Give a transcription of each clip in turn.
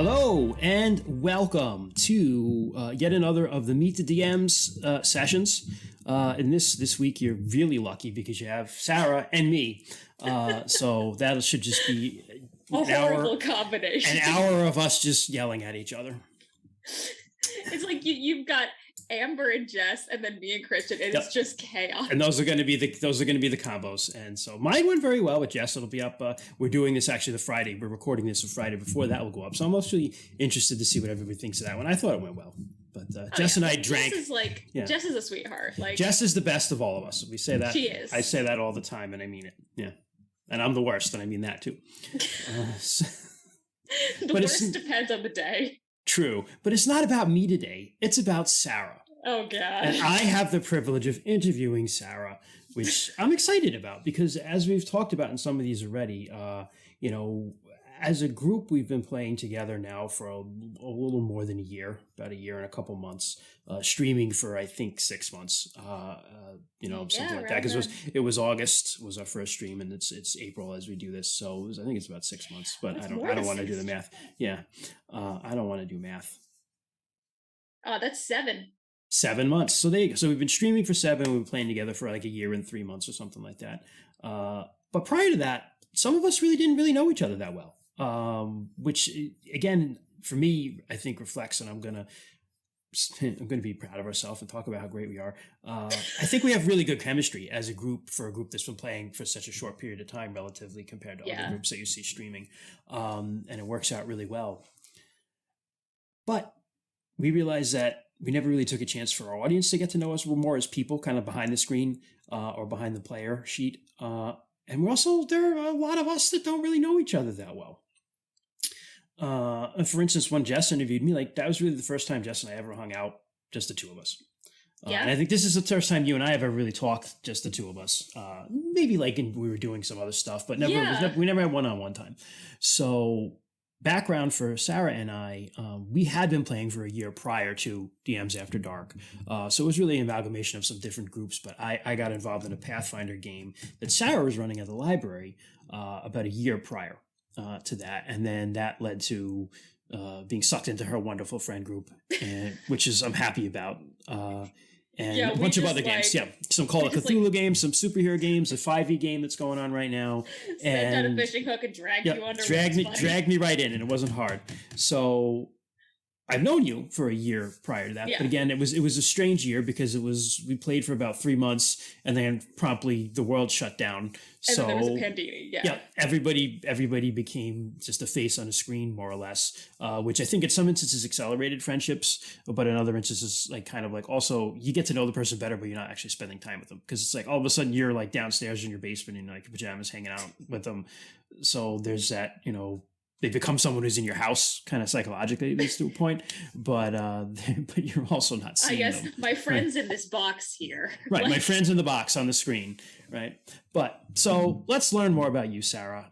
Hello and welcome to yet another of the Meet the DMs sessions. And this week you're really lucky because you have Sara and me. So that should just be a horrible combination. An hour of us just yelling at each other. It's like you've got Amber and Jess, and then me and Christian, and it's just chaos. And those are going to be the combos. And so mine went very well with Jess. It'll be up. We're doing this actually the Friday. We're recording this the Friday before that will go up. So I'm actually interested to see what everybody thinks of that one. I thought it went well, but Jess and I drank. Jess is a sweetheart. Jess is the best of all of us. We say that. She is. I say that all the time, and I mean it. Yeah, and I'm the worst, and I mean that too. The worst depends on the day. True, but it's not about me today. It's about Sara. Oh, God. And I have the privilege of interviewing Sara, which I'm excited about because as we've talked about in some of these already, as a group, we've been playing together now for a little more than a year, about a year and a couple months, streaming for, I think, 6 months, something like that. Because it was August was our first stream, and it's April as we do this. So I think it's about 6 months, but I don't want to do the math. Yeah, I don't want to do math. Oh, that's 7. 7 months. So there you go. So we've been streaming for 7. We've been playing together for like a year and 3 months or something like that. But prior to that, some of us didn't really know each other that well. Which again, for me, I think reflects, and I'm gonna be proud of ourselves and talk about how great we are. I think we have really good chemistry as a group for a group that's been playing for such a short period of time, relatively compared to other groups that you see streaming, and it works out really well. But we realized that we never really took a chance for our audience to get to know us more as people, kind of behind the screen or behind the player sheet. And there are a lot of us that don't really know each other that well. For instance, when Jess interviewed me, that was really the first time Jess and I ever hung out, just the two of us. And I think this is the first time you and I have ever really talked, just the two of us. Maybe we were doing some other stuff, but we never had one-on-one time. So background for Sara and I, we had been playing for a year prior to DMs After Dark. So it was really an amalgamation of some different groups, but I got involved in a Pathfinder game that Sara was running at the library about a year prior to that. And then that led to being sucked into her wonderful friend group, which I'm happy about. And a bunch of other games. Yeah. Some Call of Cthulhu games, some superhero games, a 5e game that's going on right now. Sent out a fishing hook and dragged you under. Dragged me right in, and it wasn't hard. So I've known you for a year prior to that. Yeah. But again, it was a strange year because we played for about 3 months, and then promptly the world shut down. And then there was a pandemic. Yeah. Everybody became just a face on a screen, more or less, which I think in some instances accelerated friendships, but in other instances, also you get to know the person better, but you're not actually spending time with them because it's all of a sudden you're downstairs in your basement in your pajamas hanging out with them. So there's that, they become someone who's in your house, kind of psychologically, at least to a point, but you're also not seeing them. I guess my friend's in this box here. Right, my friend's in the box on the screen, right? But, so, let's learn more about you, Sara.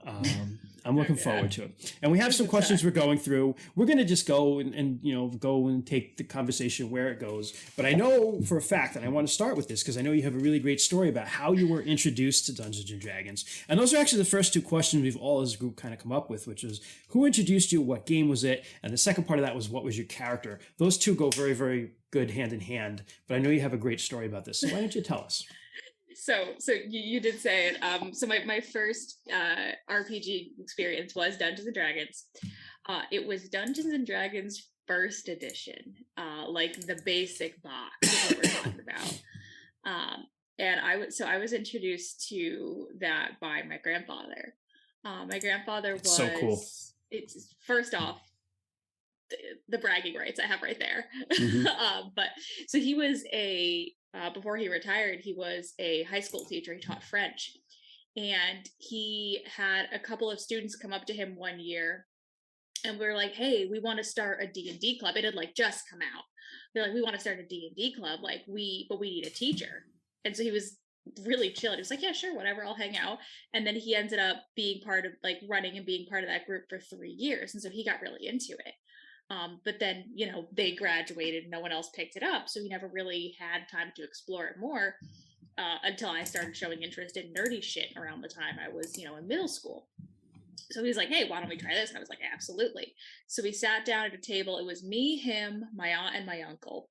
I'm looking forward to it. And we have some questions we're going through. We're going to just go and take the conversation where it goes. But I know for a fact, and I want to start with this because I know you have a really great story about how you were introduced to Dungeons & Dragons. And those are actually the first 2 questions we've all as a group kind of come up with, which is who introduced you, what game was it? And the second part of that was what was your character? Those 2 go very, very good hand in hand. But I know you have a great story about this. So why don't you tell us? So you did say it. So my first RPG experience was Dungeons and Dragons. It was Dungeons and Dragons First Edition, the basic box is what we're talking about. And I was introduced to that by my grandfather. My grandfather was so cool. It's first off the bragging rights I have right there. Mm-hmm. But so he was before he retired, he was a high school teacher. He taught French, and he had a couple of students come up to him one year, and we were like, "Hey, we want to start a D&D club." It had just come out. They're like, "We want to start a D&D club, but we need a teacher." And so he was really chill. He was like, "Yeah, sure, whatever, I'll hang out." And then he ended up being part of running and being part of that group for 3 years, and so he got really into it. But then, they graduated and no one else picked it up. So he never really had time to explore it more until I started showing interest in nerdy shit around the time I was, in middle school. So he was like, hey, why don't we try this? And I was like, absolutely. So we sat down at a table. It was me, him, my aunt, and my uncle.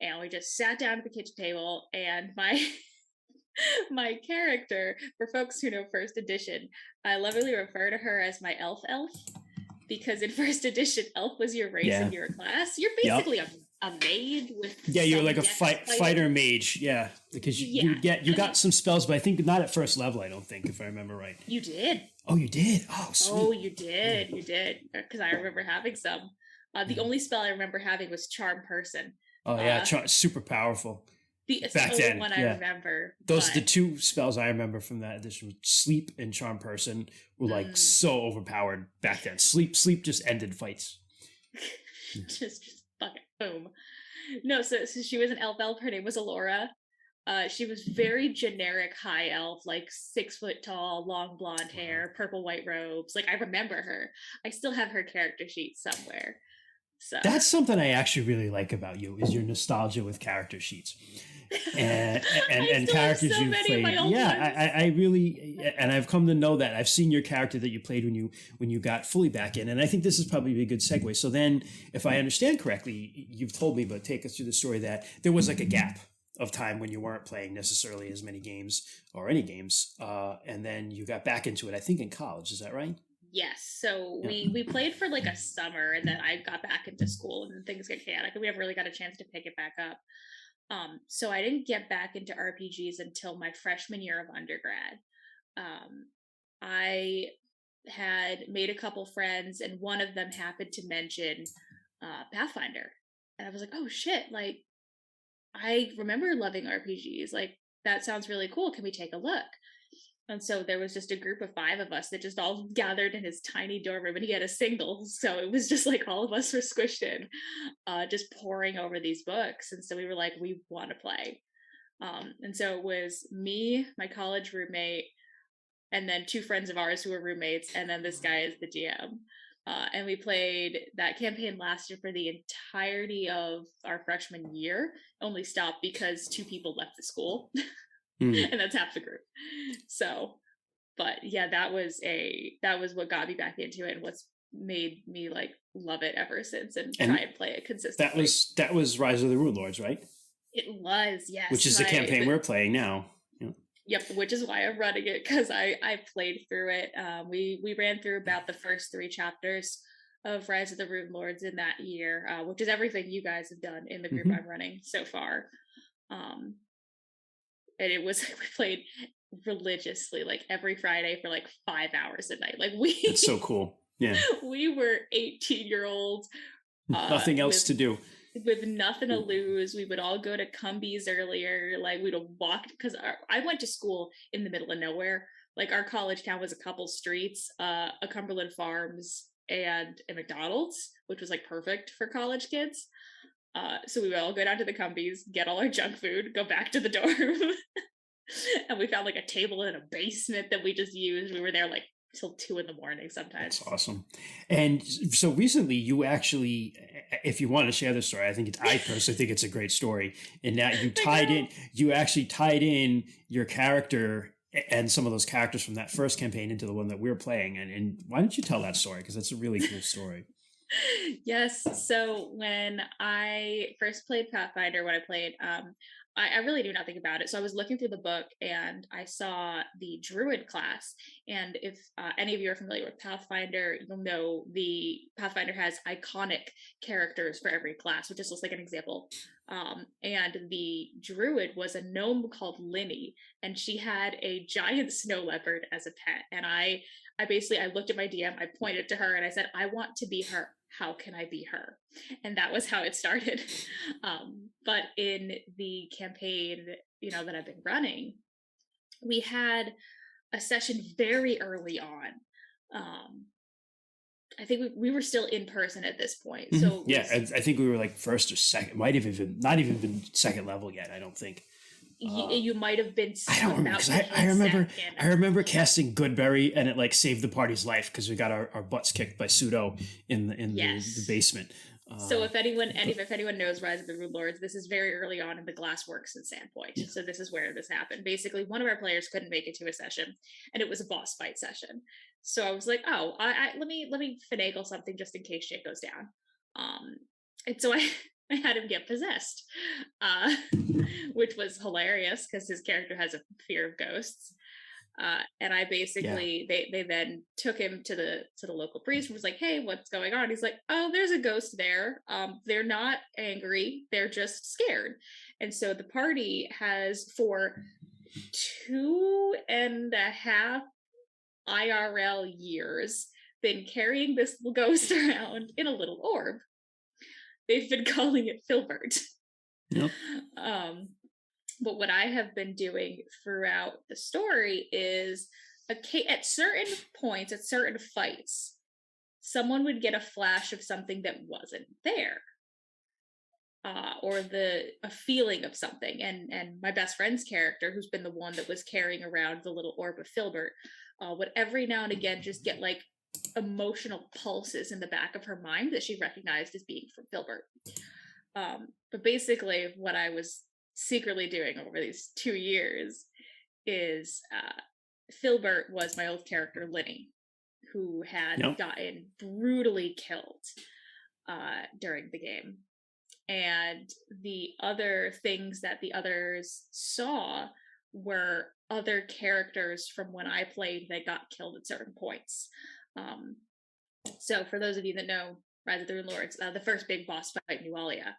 And we just sat down at the kitchen table, and my character, for folks who know first edition, I lovingly refer to her as my elf, because in first edition, elf was your race and your class. You're basically a maid with you're like a fighter mage, because you got some spells, but I think not at first level. I don't think, if I remember right. You did. Oh, you did. Oh, sweet. Oh, you did. You did, because I remember having some. The only spell I remember having was Charm Person. Oh yeah, super powerful. It's the only one I remember. Those are the two spells I remember from that edition. Sleep and Charm Person were like so overpowered back then. Sleep just ended fights. just fucking boom. No, so she was an elf. Her name was Alora. She was very generic high elf, like 6 foot tall, long blonde hair, purple white robes. Like, I remember her. I still have her character sheet somewhere. So that's something I actually really like about you, is your nostalgia with character sheets and characters so you played. I really, and I've come to know that. I've seen your character that you played when you got fully back in, and I think this is probably a good segue. So then, if I understand correctly, you've told me, but take us through the story, that there was like a gap of time when you weren't playing necessarily as many games or any games, and then you got back into it, I think, in college. Is that right? Yes. So we played for like a summer, and then I got back into school, and things got chaotic, and we never really got a chance to pick it back up. So I didn't get back into RPGs until my freshman year of undergrad. I had made a couple friends, and one of them happened to mention Pathfinder, and I was like, oh shit, like, I remember loving RPGs. Like, that sounds really cool. Can we take a look? And so there was just a group of 5 of us that just all gathered in his tiny dorm room, and he had a single. So it was just like all of us were squished in, just poring over these books. And so we were like, we want to play. And so it was me, my college roommate, and then 2 friends of ours who were roommates, and then this guy is the GM. And we played. That campaign lasted for the entirety of our freshman year, only stopped because 2 people left the school. And that's half the group. So, but yeah, that was what got me back into it, and what's made me like love it ever since, and try and play it consistently. That was Rise of the Runelords, right? It was, yes. Which is the campaign we're playing now. Yep, which is why I'm running it, because I played through it. We ran through about the first 3 chapters of Rise of the Runelords in that year, which is everything you guys have done in the group I'm running so far. And it was, we played religiously, like every Friday for like 5 hours a night. Like, it's so cool. Yeah. We were 18-year-olds. Nothing else to do. With nothing to lose. We would all go to Cumbies earlier. Like, we'd walk, because I went to school in the middle of nowhere. Like, our college town was a couple streets, a Cumberland Farms and a McDonald's, which was like perfect for college kids. So we would all go down to the Cumbies, get all our junk food, go back to the dorm. And we found like a table in a basement that we just used. We were there like till 2 a.m. sometimes. That's awesome. And so recently you actually, if you want to share the story, I personally think it's a great story, in that you actually tied in your character and some of those characters from that first campaign into the one that we're playing. And why don't you tell that story? Because that's a really cool story. Yes. So when I first played Pathfinder, I really knew nothing about it. So I was looking through the book, and I saw the Druid class. And if any of you are familiar with Pathfinder, you'll know the Pathfinder has iconic characters for every class, which is just like an example. And the Druid was a gnome called Linny, and she had a giant snow leopard as a pet. And I looked at my DM, I pointed to her, and I said, I want to be her. How can I be her? And that was how it started. But in the campaign, that I've been running, we had a session very early on. I think we were still in person at this point. So I think we were like first or second, might have even not even been second level yet. I don't think. You might have been. I don't remember, because I remember casting Goodberry, and it like saved the party's life because we got our butts kicked by Pseudo in the basement. So if anyone knows Rise of the Runelords, this is very early on in the Glassworks in Sandpoint. Yeah. So this is where this happened. Basically, one of our players couldn't make it to a session, and it was a boss fight session. So I was like, oh, let me finagle something just in case shit goes down. And so I I had him get possessed, uh, which was hilarious because his character has a fear of ghosts. And I Yeah. basically they then took him to the local priest and was like, hey, what's going on? He's like, oh, there's a ghost there. They're not angry, they're just scared. And so the party has for 2.5 IRL years been carrying this ghost around in a little orb. They've been calling it Filbert. Yep. But what I have been doing throughout the story is at certain points, at certain fights, someone would get a flash of something that wasn't there. Or a feeling of something, and my best friend's character, who's been the one that was carrying around the little orb of Filbert, would every now and again just get like emotional pulses in the back of her mind that she recognized as being from Filbert. But basically, what I was secretly doing over these 2 years is Filbert was my old character Linny, who had gotten brutally killed during the game. And the other things that the others saw were other characters from when I played that got killed at certain points. So for those of you that know Rise of the Runelords, the first big boss fight in Nualia,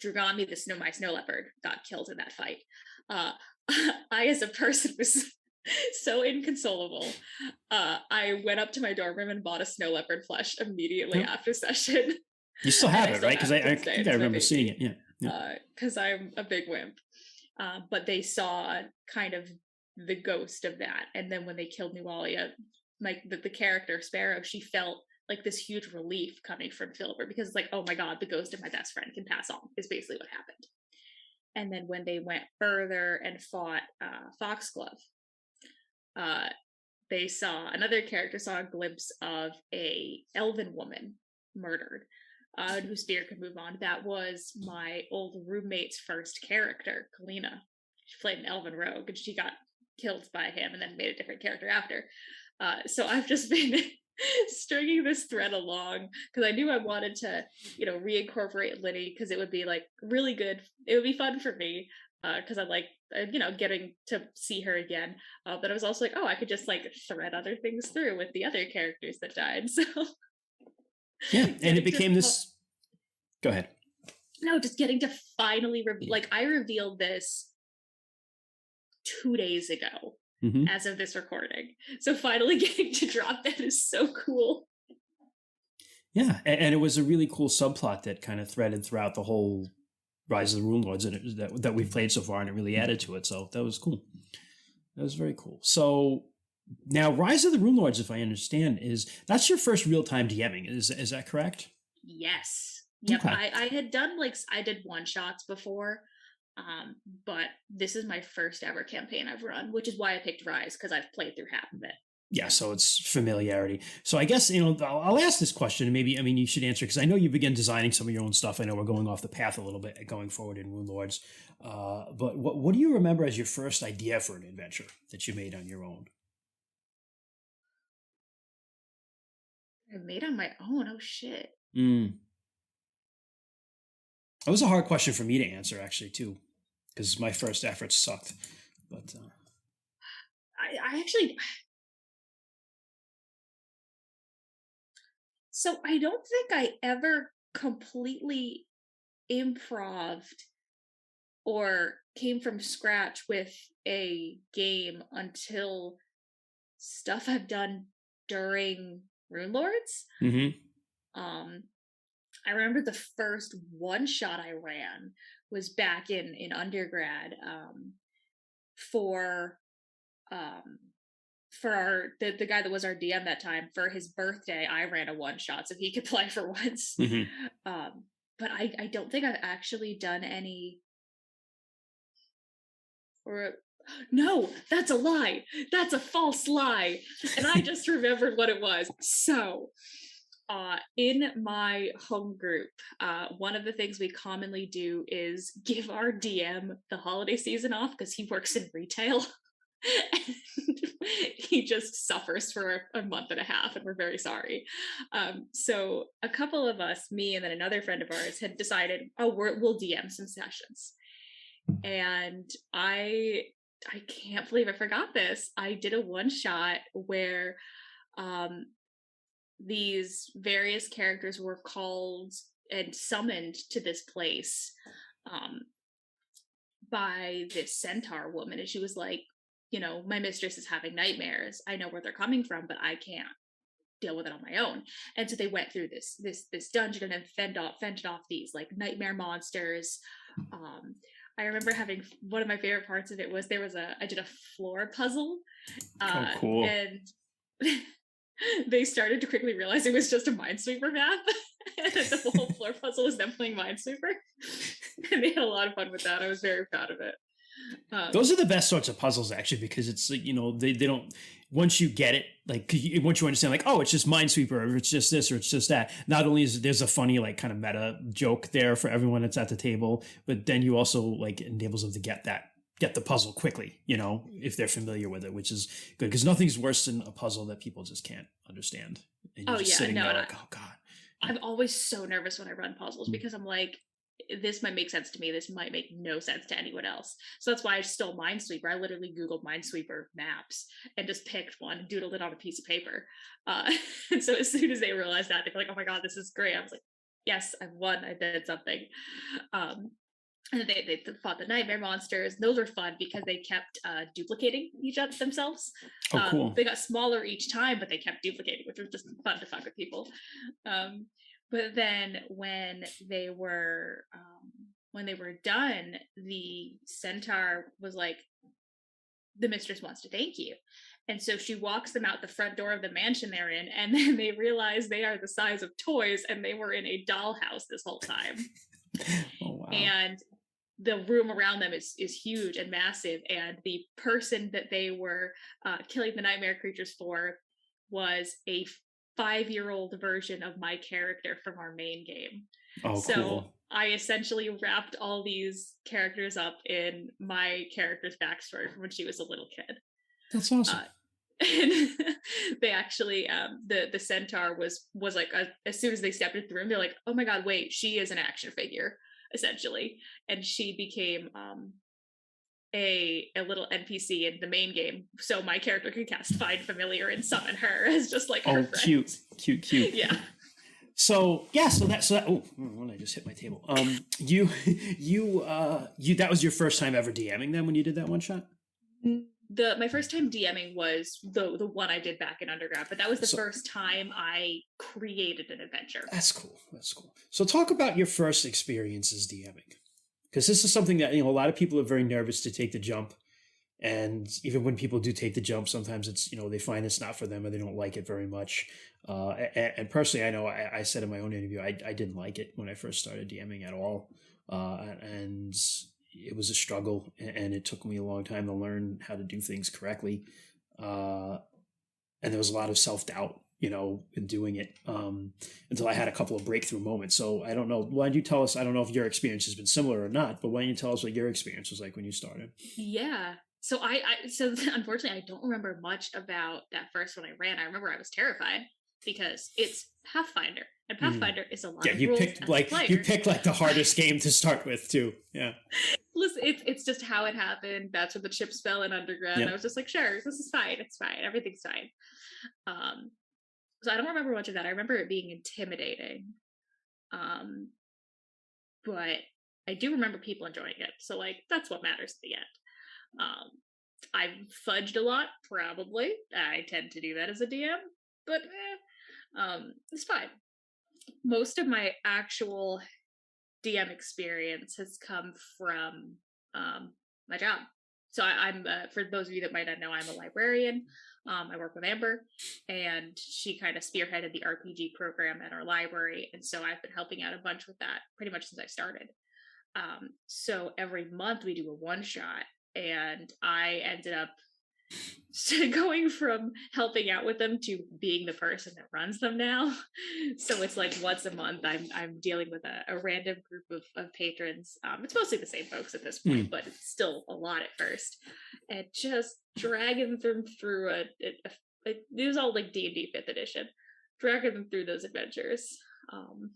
Dragami, my snow leopard, got killed in that fight. I, as a person, was so inconsolable. I went up to my dorm room and bought a snow leopard plush immediately after session. You still have it, right? Because I think I remember seeing it. Yeah. Because I'm a big wimp. But they saw kind of the ghost of that, and then when they killed Nualia, like the character Sparrow, she felt like this huge relief coming from Filbert, because it's like, oh my god, the ghost of my best friend can pass on, is basically what happened. And then when they went further and fought Foxglove, they saw another character saw a glimpse of a elven woman murdered, whose spirit could move on. That was my old roommate's first character, Kalina. She played an elven rogue, and she got killed by him and then made a different character after. So I've just been stringing this thread along because I knew I wanted to, reincorporate Liddy, because it would be like really good. It would be fun for me because I like, getting to see her again. But I was also like, oh, I could just like thread other things through with the other characters that died. So yeah, and it became this. Go ahead. No, just getting to finally I revealed this 2 days ago. Mm-hmm. As of this recording, so finally getting to drop that is so cool. Yeah, and it was a really cool subplot that kind of threaded throughout the whole Rise of the Runelords that we've played so far, and it really added to it. So that was cool. That was very cool. So now, Rise of the Runelords, if I understand, that's your first real time DMing. Is that correct? Yes. Yep. Okay. I had done I did one shots before. But this is my first ever campaign I've run, which is why I picked Rise, because I've played through half of it. Yeah, so it's familiarity. So I guess, I'll ask this question, and maybe, you should answer, because I know you began designing some of your own stuff. I know we're going off the path a little bit going forward in Runelords. But what do you remember as your first idea for an adventure that you made on your own? I made on my own? Oh, shit. That was a hard question for me to answer, actually, too, because my first efforts sucked. But I actually... So I don't think I ever completely improv'd or came from scratch with a game until stuff I've done during Runelords. Mm-hmm. I remember the first one shot I ran was back in undergrad for the guy that was our DM that time. For his birthday, I ran a one shot so he could play for once. Mm-hmm. But I don't think I've actually done any. No, that's a lie. That's a false lie. And I just remembered what it was. So in my home group, one of the things we commonly do is give our DM the holiday season off because he works in retail. And he just suffers for a month and a half, and we're very sorry. So a couple of us, me and then another friend of ours, had decided, oh, we'll DM some sessions. And I can't believe I forgot this. I did a one shot where these various characters were called and summoned to this place by this centaur woman, and she was like, you know, my mistress is having nightmares. I know where they're coming from, but I can't deal with it on my own. And so they went through this dungeon and fended off these like nightmare monsters. I remember having one of my favorite parts of it was I did a floor puzzle. Cool. And they started to quickly realize it was just a Minesweeper map. And the whole floor puzzle was them playing Minesweeper. And they had a lot of fun with that. I was very proud of it. Those are the best sorts of puzzles, actually, because it's like, you know, they don't, once you get it, like once you understand, like, oh, it's just Minesweeper, or it's just this, or it's just that. Not only is there's a funny, like, kind of meta joke there for everyone that's at the table, but then you also like enables them to get the puzzle quickly, you know, if they're familiar with it, which is good, because nothing's worse than a puzzle that people just can't understand. And you're just sitting there like, oh god. I'm always so nervous when I run puzzles because I'm like, this might make sense to me. This might make no sense to anyone else. So that's why I stole Minesweeper. I literally Googled Minesweeper maps and just picked one, doodled it on a piece of paper. And so as soon as they realized that, they're like, oh my God, this is great. I was like, yes, I've won. I did something. And they fought the nightmare monsters. Those were fun because they kept duplicating each other themselves. Oh, cool. They got smaller each time, but they kept duplicating, which was just fun to fuck with people. But then when they were done, the centaur was like, the mistress wants to thank you. And so she walks them out the front door of the mansion they're in, and then they realize they are the size of toys and they were in a dollhouse this whole time. Oh, wow. And the room around them is huge and massive, and the person that they were killing the nightmare creatures for was a 5-year-old version of my character from our main game. Oh, so cool. I essentially wrapped all these characters up in my character's backstory from when she was a little kid. That's awesome. And they actually the centaur was like, as soon as they stepped into the room, they're like, oh my God, wait, she is an action figure, essentially. And she became a little NPC in the main game, so my character could cast Find Familiar and summon her as just like her friend. Cute. Yeah. So that oh, when I just hit my table. You that was your first time ever DMing them when you did that one shot? My first time DMing was the one I did back in undergrad, but that was the first time I created an adventure. That's cool. So talk about your first experiences DMing, because this is something that, you know, a lot of people are very nervous to take the jump, and even when people do take the jump, sometimes it's, you know, they find it's not for them or they don't like it very much. And personally, I know I said in my own interview, I didn't like it when I first started DMing at all, and it was a struggle, and it took me a long time to learn how to do things correctly. And there was a lot of self-doubt, you know, in doing it, until I had a couple of breakthrough moments. So I don't know. Why don't you tell us, I don't know if your experience has been similar or not, but why don't you tell us what your experience was like when you started? Yeah. So so unfortunately, I don't remember much about that first one I ran. I remember I was terrified because it's Pathfinder, and Pathfinder is a lot of rules. You picked like the hardest game to start with too. Yeah. Listen, it's just how it happened. That's where the chips fell in undergrad. Yep. I was just like, sure, this is fine. It's fine. Everything's fine. So I don't remember much of that. I remember it being intimidating. But I do remember people enjoying it. So like, that's what matters at the end. I've fudged a lot, probably. I tend to do that as a DM, but it's fine. Most of my actual DM experience has come from my job. So I'm for those of you that might not know, I'm a librarian. I work with Amber, and she kind of spearheaded the RPG program at our library, and so I've been helping out a bunch with that pretty much since I started. So every month we do a one shot, and I ended up So going from helping out with them to being the person that runs them now. So it's like once a month I'm dealing with a random group of patrons. It's mostly the same folks at this point, but it's still a lot at first. And just dragging them through it was all like D&D 5th edition. Dragging them through those adventures. And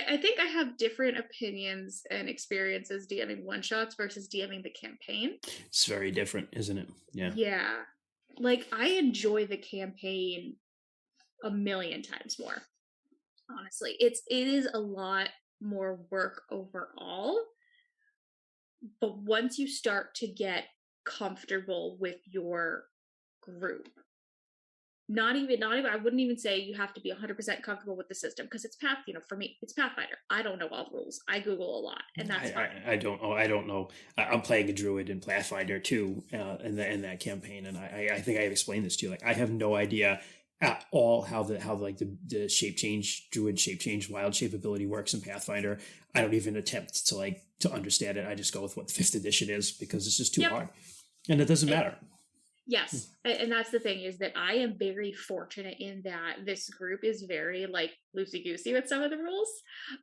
I think I have different opinions and experiences DMing one-shots versus DMing the campaign. It's very different, isn't it? Yeah. Yeah. Like, I enjoy the campaign a million times more, honestly. It is a lot more work overall, but once you start to get comfortable with your group, not even I wouldn't even say you have to be 100% comfortable with the system, because it's for me it's Pathfinder. I don't know all the rules. I Google a lot, and that's fine. I don't know. I'm playing a druid in Pathfinder too, in that campaign, and I think I've explained this to you. Like, I have no idea at all how the shape change, druid shape change, wild shape ability works in Pathfinder. I don't even attempt to understand it. I just go with what 5th edition is, because it's just too hard, and it doesn't matter. Yes. And that's the thing, is that I am very fortunate in that this group is very like loosey-goosey with some of the rules,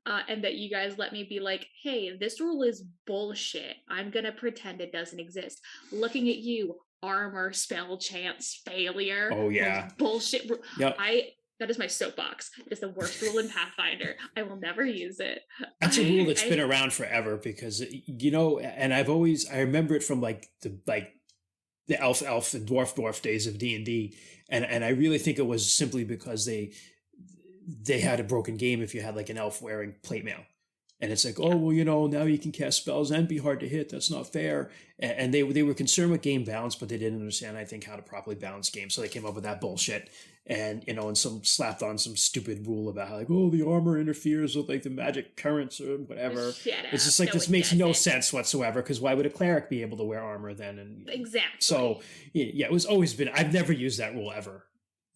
and that you guys let me be like, hey, this rule is bullshit. I'm going to pretend it doesn't exist. Looking at you, armor, spell, chance, failure. Oh, yeah. Bullshit. Yep. That is my soapbox. It's the worst rule in Pathfinder. I will never use it. That's a rule that's been around forever, because, and I remember it from the elf and dwarf days of D&D, and I really think it was simply because they had a broken game if you had like an elf wearing plate mail, and it's like, oh well, now you can cast spells and be hard to hit. That's not fair. And they were concerned with game balance, but they didn't understand, I think, how to properly balance games. So they came up with that bullshit, and some slapped on some stupid rule about how, like, oh, the armor interferes with like the magic currents or whatever. It's just like, this makes no sense whatsoever, because why would a cleric be able to wear armor then? And exactly. So yeah, it was always been. I've never used that rule ever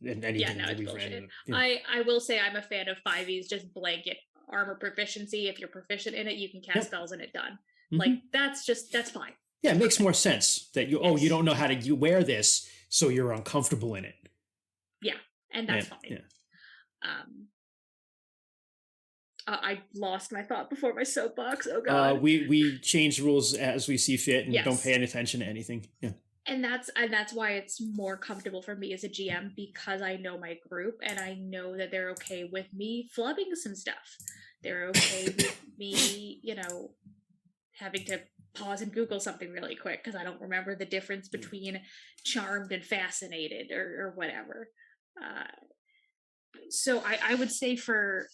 in anything that we've ran into. I will say I'm a fan of 5e's just blanket armor proficiency. If you're proficient in it, you can cast spells and it done. Mm-hmm. Like, that's fine. Yeah, it makes more sense that you don't know how to wear this, so you're uncomfortable in it. Yeah, and that's fine. Yeah. I lost my thought before my soapbox. Oh god. We change rules as we see fit, and don't pay any attention to anything. Yeah. And that's why it's more comfortable for me as a GM, because I know my group and I know that they're okay with me flubbing some stuff. They're okay with me, having to pause and Google something really quick because I don't remember the difference between charmed and fascinated or whatever. So I would say for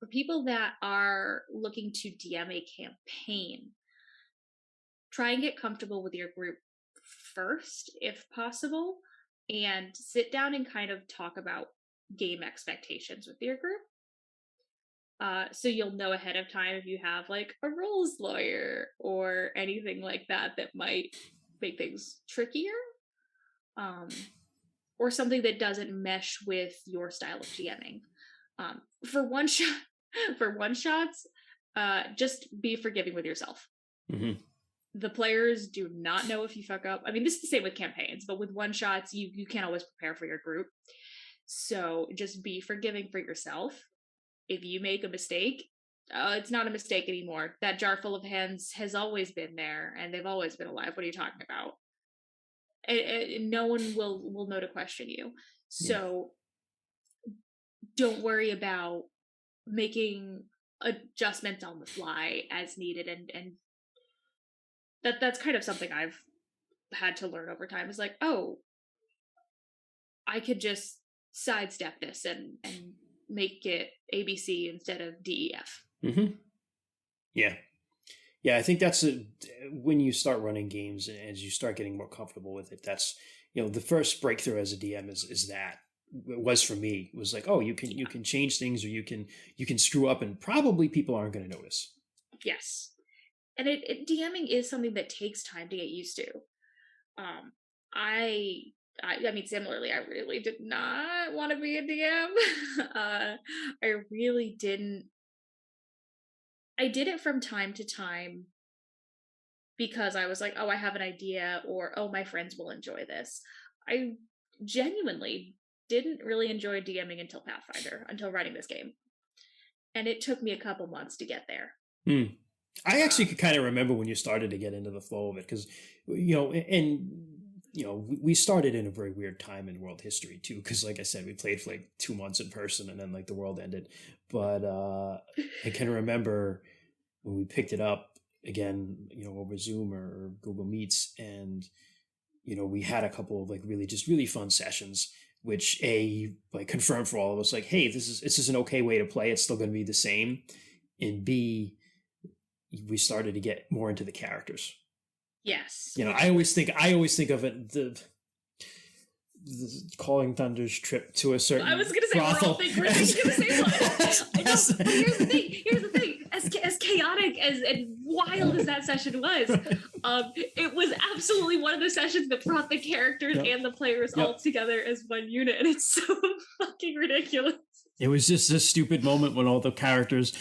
people that are looking to DM a campaign, try and get comfortable with your group first, if possible, and sit down and kind of talk about game expectations with your group. So you'll know ahead of time if you have like a rules lawyer or anything like that might make things trickier, or something that doesn't mesh with your style of GMing. For one shots, just be forgiving with yourself. Mm-hmm. The players do not know if you fuck up. I mean, this is the same with campaigns, but with one-shots, you can't always prepare for your group. So just be forgiving for yourself. If you make a mistake, it's not a mistake anymore. That jar full of hands has always been there, and they've always been alive. What are you talking about? And no one will know to question you. So don't worry about making adjustments on the fly as needed, and that's kind of something I've had to learn over time, is like, oh, I could just sidestep this and make it ABC instead of DEF. Mm-hmm. Yeah, I think that's when you start running games and as you start getting more comfortable with it, that's, the first breakthrough as a DM is that. It was for me. It was like, oh, you can change things, or you can screw up, and probably people aren't going to notice. Yes. And DMing is something that takes time to get used to. I mean, similarly, I really did not want to be a DM. I really didn't I did it from time to time because I was like, oh, I have an idea, or oh, my friends will enjoy this. I genuinely didn't really enjoy DMing until Pathfinder, until writing this game. And it took me a couple months to get there. I actually could kind of remember when you started to get into the flow of it, because, we started in a very weird time in world history too, because like I said, we played for like 2 months in person and then like the world ended. But I can remember when we picked it up again, over Zoom or Google Meets, and we had a couple of like really fun sessions, which like confirmed for all of us, like, hey, this is an okay way to play. It's still going to be the same. And B, we started to get more into the characters. Yes. I always think of it, the Calling Thunder's trip to a certain I was going to say, we're all thinking the same one. I know, but here's the thing. As chaotic and wild as that session was, it was absolutely one of the sessions that brought the characters and the players all together as one unit, and it's so fucking ridiculous. It was just a stupid moment when all the characters,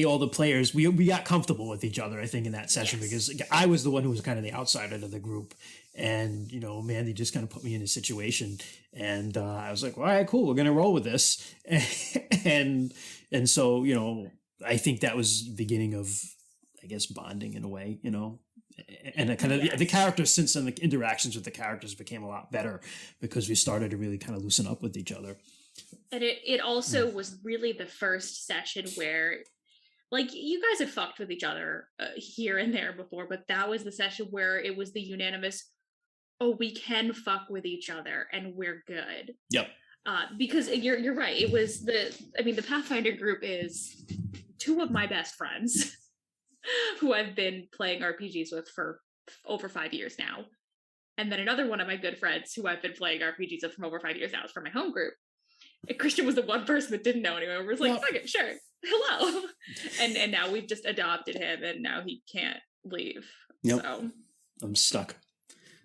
all the players, we got comfortable with each other, I think, in that session, because I was the one who was kind of the outsider to the group. And, Mandy just kind of put me in a situation. And I was like, well, all right, cool, we're going to roll with this. and so, I think that was the beginning of, I guess, bonding in a way, and the kind of the characters, since then, the interactions with the characters became a lot better because we started to really kind of loosen up with each other. And it also was really the first session where, like, you guys have fucked with each other here and there before, but that was the session where it was the unanimous, oh, we can fuck with each other and we're good. Yep. Because you're right. It was the Pathfinder group is 2 of my best friends who I've been playing RPGs with for over 5 years now. And then another one of my good friends who I've been playing RPGs with for over 5 years now is from my home group. And Christian was the one person that didn't know anyone. Was like, fuck it, sure, hello. And now we've just adopted him, and now he can't leave. Yep. So I'm stuck.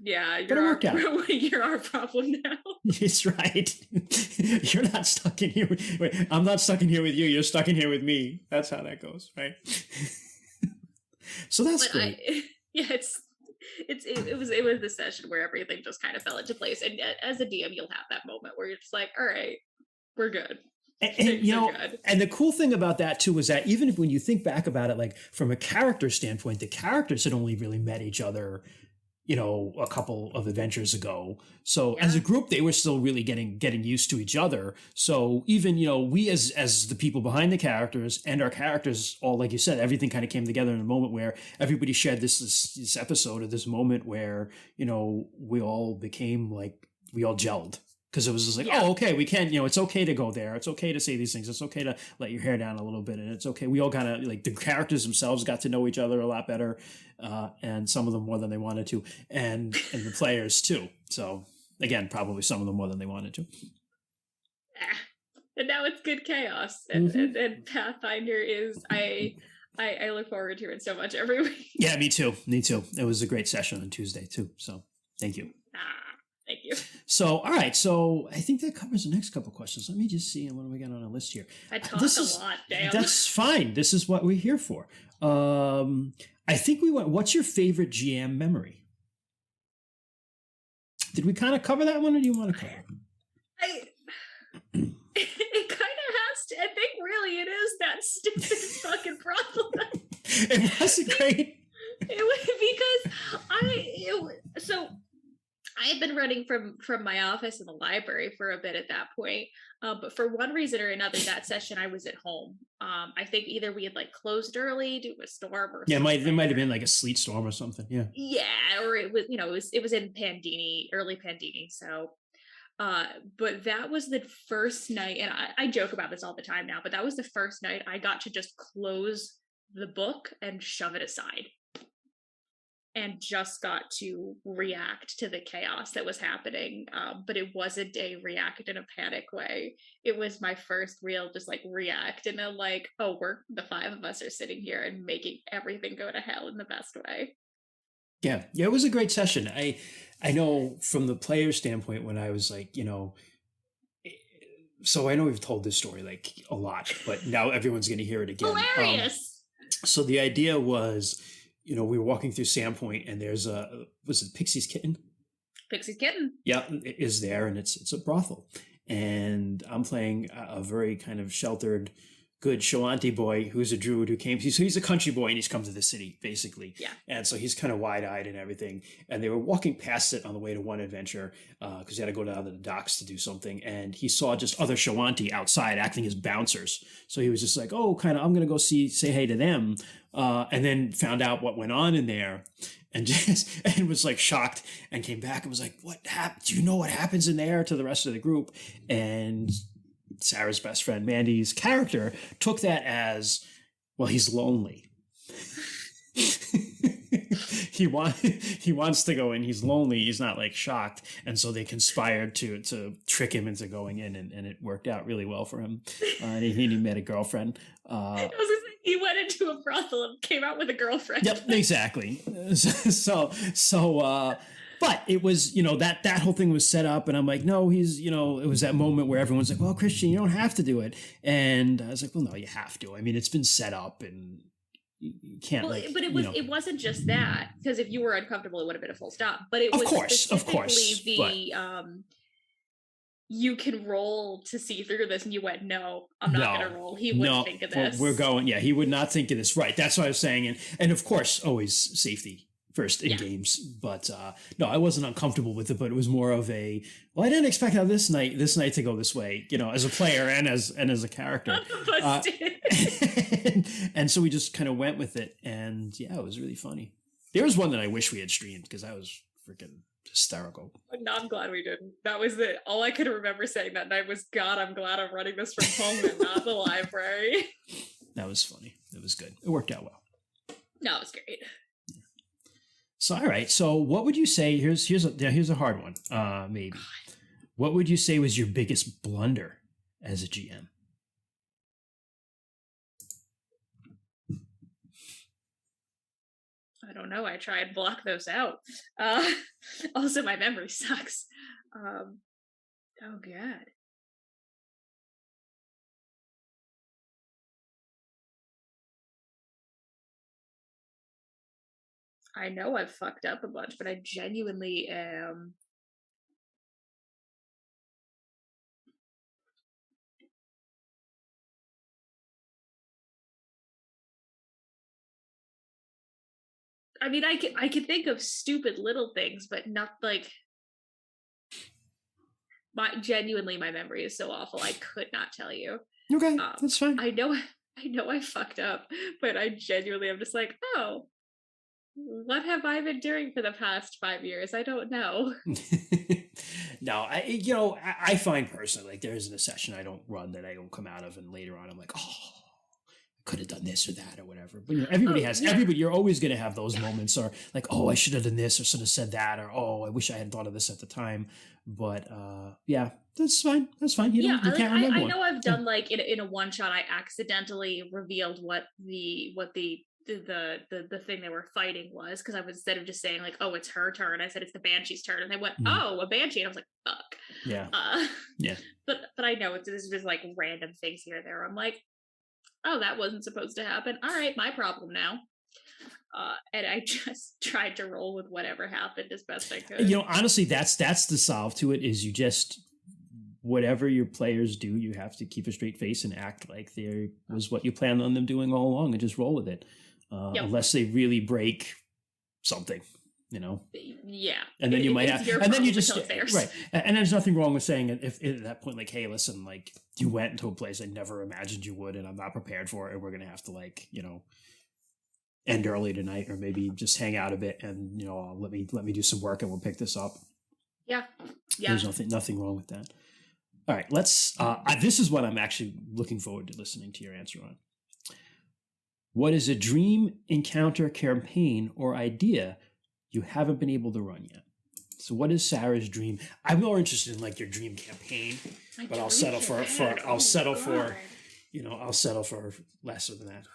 Yeah, you're our problem now. It's right. You're not stuck in here. Wait, I'm not stuck in here with you. You're stuck in here with me. That's how that goes, right? So that's great. It was the session where everything just kind of fell into place. And as a DM, you'll have that moment where you're just like, all right, we're good. And the cool thing about that too is that even if, when you think back about it, like from a character standpoint, the characters had only really met each other, a couple of adventures ago. So as a group, they were still really getting used to each other. So even, we as the people behind the characters and our characters, all, like you said, everything kind of came together in a moment where everybody shared this episode, or this moment where, we all became like, we all gelled. Because it was just like, oh, okay, we can, it's okay to go there. It's okay to say these things. It's okay to let your hair down a little bit. And it's okay. We all kind of, like, the characters themselves got to know each other a lot better. And some of them more than they wanted to. And the players, too. So, again, probably some of them more than they wanted to. And now it's good chaos. And Pathfinder is, I look forward to it so much every week. Yeah, me too. It was a great session on Tuesday, too. So, thank you. Thank you. So, all right. So, I think that covers the next couple questions. Let me just see what do we got on our list here. I talk a lot, damn. That's fine. This is what we're here for. I think we went, what's your favorite GM memory? Did we kind of cover that one, or do you want to cover it? It kind of has to. I think really it is that stupid fucking problem. It wasn't great. It was because I had been running from my office in the library for a bit at that point, but for one reason or another, that session I was at home. I think either we had like closed early due to a storm, or there might have been like a sleet storm or something. Yeah, or it was it was in early Pandini. So, but that was the first night, and I joke about this all the time now, but that was the first night I got to just close the book and shove it aside. And just got to react to the chaos that was happening. But it wasn't a react in a panic way. It was my first real just like react in a like, oh, the 5 of us are sitting here and making everything go to hell in the best way. Yeah, it was a great session. I know from the player standpoint, when I was like, so I know we've told this story like a lot, but now everyone's going to hear it again. Hilarious. So the idea was, we were walking through Sandpoint, and there's was it Pixie's Kitten? Pixie's Kitten. Yeah, it is there, and it's a brothel. And I'm playing a very kind of sheltered, good Shalanti boy who's a druid who came. He's a country boy, and he's come to the city, basically. Yeah. And so he's kind of wide-eyed and everything. And they were walking past it on the way to one adventure because he had to go down to the docks to do something. And he saw just other Shalanti outside acting as bouncers. So he was just like, oh, kind of, I'm going to go say hey to them. And then found out what went on in there. And was like shocked and came back and was like, what happened? Do you know what happens in there, to the rest of the group? And Sarah's best friend, Mandy's character, took that as, well, he's lonely. he wants to go in. He's lonely. He's not like shocked. And so they conspired to trick him into going in, and it worked out really well for him. And he met a girlfriend. He went into a brothel and came out with a girlfriend. Yep, exactly. But it was, that whole thing was set up, and I'm like, no, it was that moment where everyone's like, well, Christian, you don't have to do it. And I was like, well, no, you have to. I mean, it's been set up, and you can't. Well, but it wasn't just that, because if you were uncomfortable, it would have been a full stop. But it was specifically you can roll to see through this, and you went, no, I'm not going to roll. He wouldn't think of this. We're going, he would not think of this. Right. That's what I was saying. And of course, always safety first in games. But no, I wasn't uncomfortable with it, but it was more of I didn't expect how this night to go this way, as a player and as a character. And so we just kind of went with it. And it was really funny. There was one that I wish we had streamed because I was freaking hysterical. No, I'm glad we didn't. That was it. All I could remember saying that night was, God, I'm glad I'm running this from home and not the library. That was funny. It was good. It worked out well. No, it was great. Yeah. So, all right. So what would you say, here's a hard one, maybe. God. What would you say was your biggest blunder as a GM? I don't know. I try and block those out. Also, my memory sucks. Oh, God. I know I've fucked up a bunch, but I genuinely am. I mean, I can think of stupid little things, but not like my memory is so awful. I could not tell you. Okay, that's fine. I know I fucked up, but I genuinely am just like, oh, what have I been doing for the past 5 years? I don't know. No, I find personally, like, there isn't a session I don't run that I don't come out of, and later on I'm like, oh, could have done this or that or whatever. But everybody you're always going to have those moments, or like, oh, I should have done this or should have said that, or oh, I wish I had thought of this at the time. But that's fine. You can't remember. I know I've done like in a one shot, I accidentally revealed what the thing they were fighting was, because I was, instead of just saying like, oh, it's her turn, I said it's the Banshee's turn, and they went, oh, a Banshee, and I was like, fuck. Yeah. But I know this is like random things here or there. I'm like, oh, that wasn't supposed to happen. All right, my problem now. And I just tried to roll with whatever happened as best I could. Honestly, that's the solve to it, is you just, whatever your players do, you have to keep a straight face and act like there was what you planned on them doing all along, and just roll with it. Unless they really break something. Yeah. And then you might have, and then you just, right. And there's nothing wrong with saying, if at that point, like, hey, listen, like, you went into a place I never imagined you would, and I'm not prepared for it, and we're going to have to, like, end early tonight, or maybe just hang out a bit, and, let me do some work, and we'll pick this up. Yeah. There's nothing wrong with that. All right, let's, this is what I'm actually looking forward to listening to your answer on. What is a dream encounter campaign or idea you haven't been able to run yet? So what is Sarah's dream? I'm more interested in like your dream campaign, but I'll settle for lesser than that.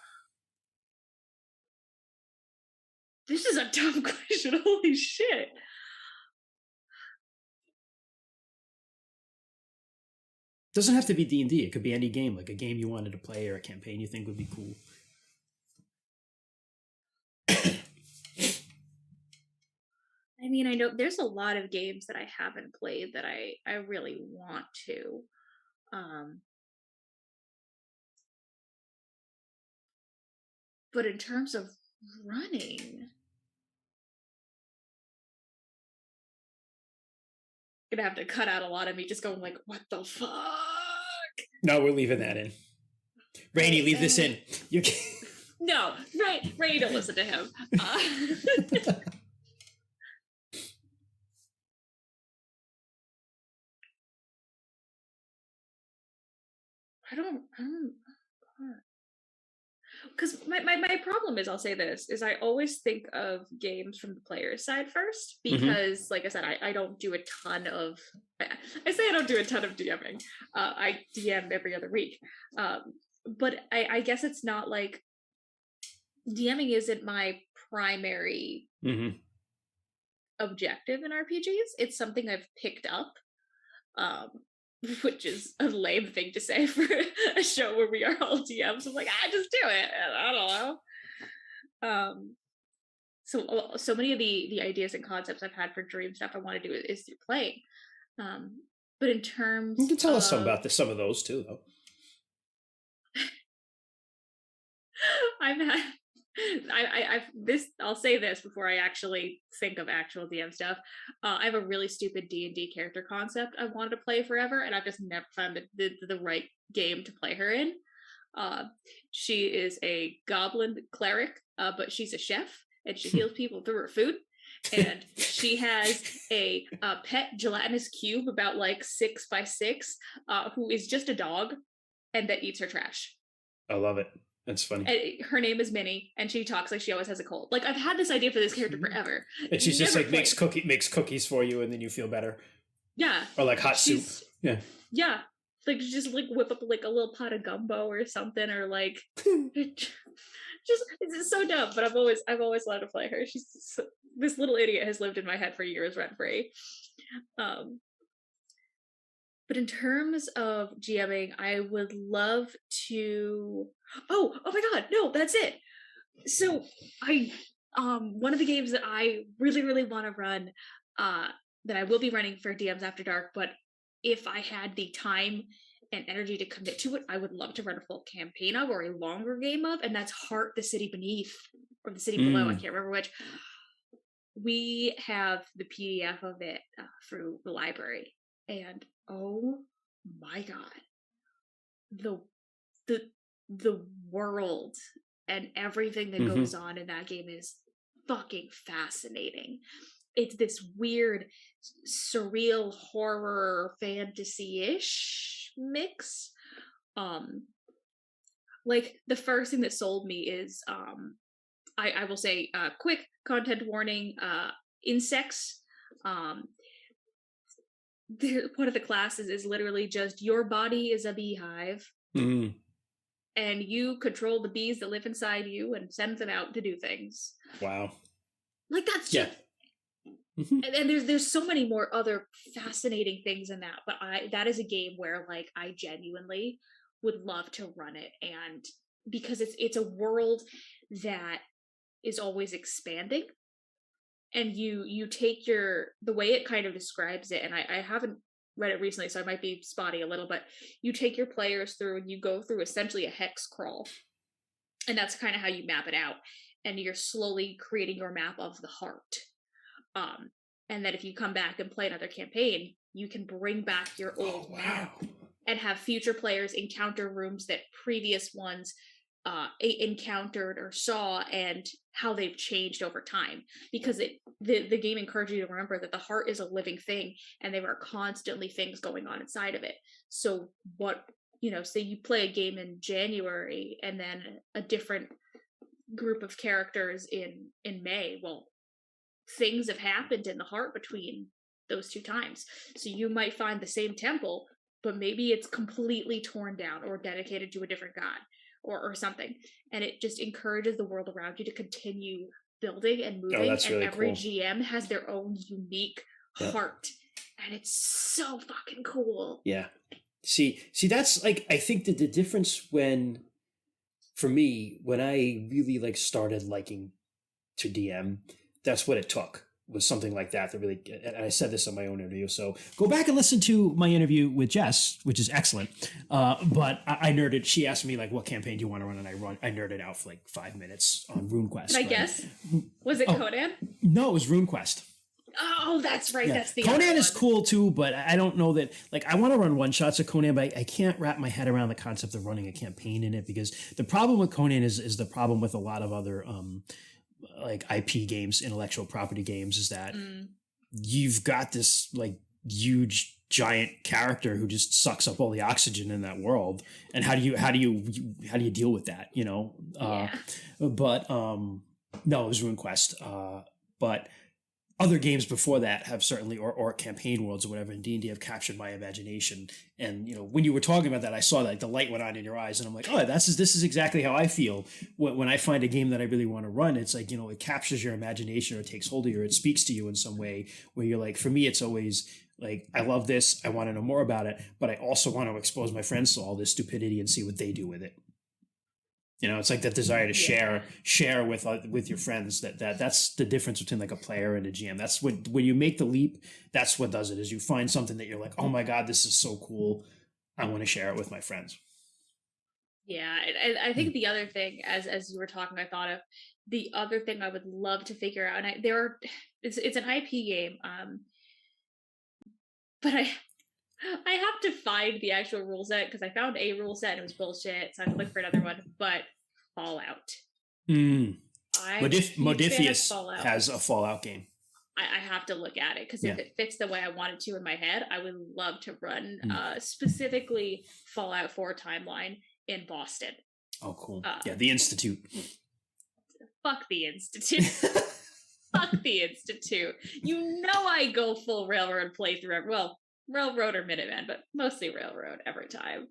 This is a dumb question. Holy shit. Doesn't have to be D&D. It could be any game, like a game you wanted to play or a campaign you think would be cool. mean, I know there's a lot of games that I haven't played that I really want to. But in terms of running, gonna have to cut out a lot of me just going like, what the fuck? No, we're leaving that in. Rainy, leave this in. You No, right, Rainy, don't listen to him. I don't because my problem is, I'll say this, is I always think of games from the player's side first, because like I said, I don't do a ton of, I say I don't do a ton of DMing. I DM every other week. But I guess it's not like, DMing isn't my primary objective in RPGs. It's something I've picked up. Which is a lame thing to say for a show where we are all DMs. I'm like, I just do it. I don't know. So many of the ideas and concepts I've had for dream stuff I want to do is through playing. But in terms, you can tell us some about some of those too, though. I'll say this before I actually think of actual DM stuff. I have a really stupid D&D character concept I wanted to play forever, and I've just never found the right game to play her in. She is a goblin cleric, but she's a chef, and she heals people through her food. And she has a pet gelatinous cube about like 6 by 6, who is just a dog, and that eats her trash. I love it. That's funny. And her name is Minnie, and she talks like she always has a cold. Like, I've had this idea for this character forever. And she's just like makes cookies for you, and then you feel better. Yeah. Or like hot soup. Yeah. Yeah. Like, just like whip up like a little pot of gumbo or something, or like it's so dumb. But I've always wanted to play her. This little idiot has lived in my head for years, rent free. But in terms of GMing, I would love to. Oh my God, no, that's it. So one of the games that I really, really want to run, that I will be running for DMs After Dark, but if I had the time and energy to commit to it, I would love to run a full campaign of, or a longer game of, and that's Heart, the City Beneath, or the City Below, I can't remember which. We have the PDF of it through the library, and oh my God, the world and everything that goes on in that game is fucking fascinating. It's this weird, surreal horror fantasy-ish mix. Like, the first thing that sold me is, I will say, quick content warning, insects. One of the classes is literally just, your body is a beehive, and you control the bees that live inside you and send them out to do things. Wow. Like, that's just... And there's so many more other fascinating things in that, but that is a game where, like, I genuinely would love to run it, and because it's a world that is always expanding. And you take the way it kind of describes it, and I haven't read it recently, so I might be spotty a little, but you take your players through and you go through essentially a hex crawl. And that's kind of how you map it out. And you're slowly creating your map of the heart. And then if you come back and play another campaign, you can bring back your old map and have future players encounter rooms that previous ones encountered or saw, and how they've changed over time, because the game encourages you to remember that the heart is a living thing, and there are constantly things going on inside of it. So say you play a game in January and then a different group of characters in May, well, things have happened in the heart between those two times. So you might find the same temple, but maybe it's completely torn down or dedicated to a different god. Or something, and it just encourages the world around you to continue building and moving. And really every cool. GM has their own unique heart, and it's so fucking cool. Yeah. See, that's like, I think that the difference for me, when I really like started liking to DM, that's what it took. was something like that really, and I said this on my own interview, so go back and listen to my interview with Jess, which is excellent. But I nerded. She asked me like, what campaign do you want to run? And I nerded out for like 5 minutes on RuneQuest. Can I guess? Was it Conan? No, it was RuneQuest. Oh, that's right. Yeah. That's the Conan is cool too, but I don't know that, like, I want to run one shots of Conan, but I can't wrap my head around the concept of running a campaign in it, because the problem with Conan is the problem with a lot of other like IP games, intellectual property games, is that you've got this like huge giant character who just sucks up all the oxygen in that world, and how do you deal with that, you know? But no, it was RuneQuest, but other games before that have certainly, or campaign worlds or whatever in D&D, have captured my imagination. And, you know, when you were talking about that, I saw that, like, the light went on in your eyes, and I'm like, oh, this is exactly how I feel when I find a game that I really want to run. It's like, you know, it captures your imagination, or it takes hold of you, or it speaks to you in some way where you're like, for me, it's always like, I love this, I want to know more about it, but I also want to expose my friends to all this stupidity and see what they do with it. You know, it's like that desire to share with your friends. That's the difference between like a player and a GM. That's when you make the leap. That's what does it. Is you find something that you're like, oh my god, this is so cool. I want to share it with my friends. Yeah, I think the other thing, as you were talking, I thought of the other thing I would love to figure out. And it's an IP game, but I have to find the actual rule set, because I found a rule set and it was bullshit, so I have to look for another one. But Fallout. Modifius has a Fallout game. I have to look at it, because if it fits the way I want it to in my head, I would love to run specifically Fallout 4 timeline in Boston. Oh, cool. The Institute. Fuck the Institute. Fuck the Institute. You know I go full Railroad playthrough. Well, Railroad or Minuteman, but mostly Railroad every time.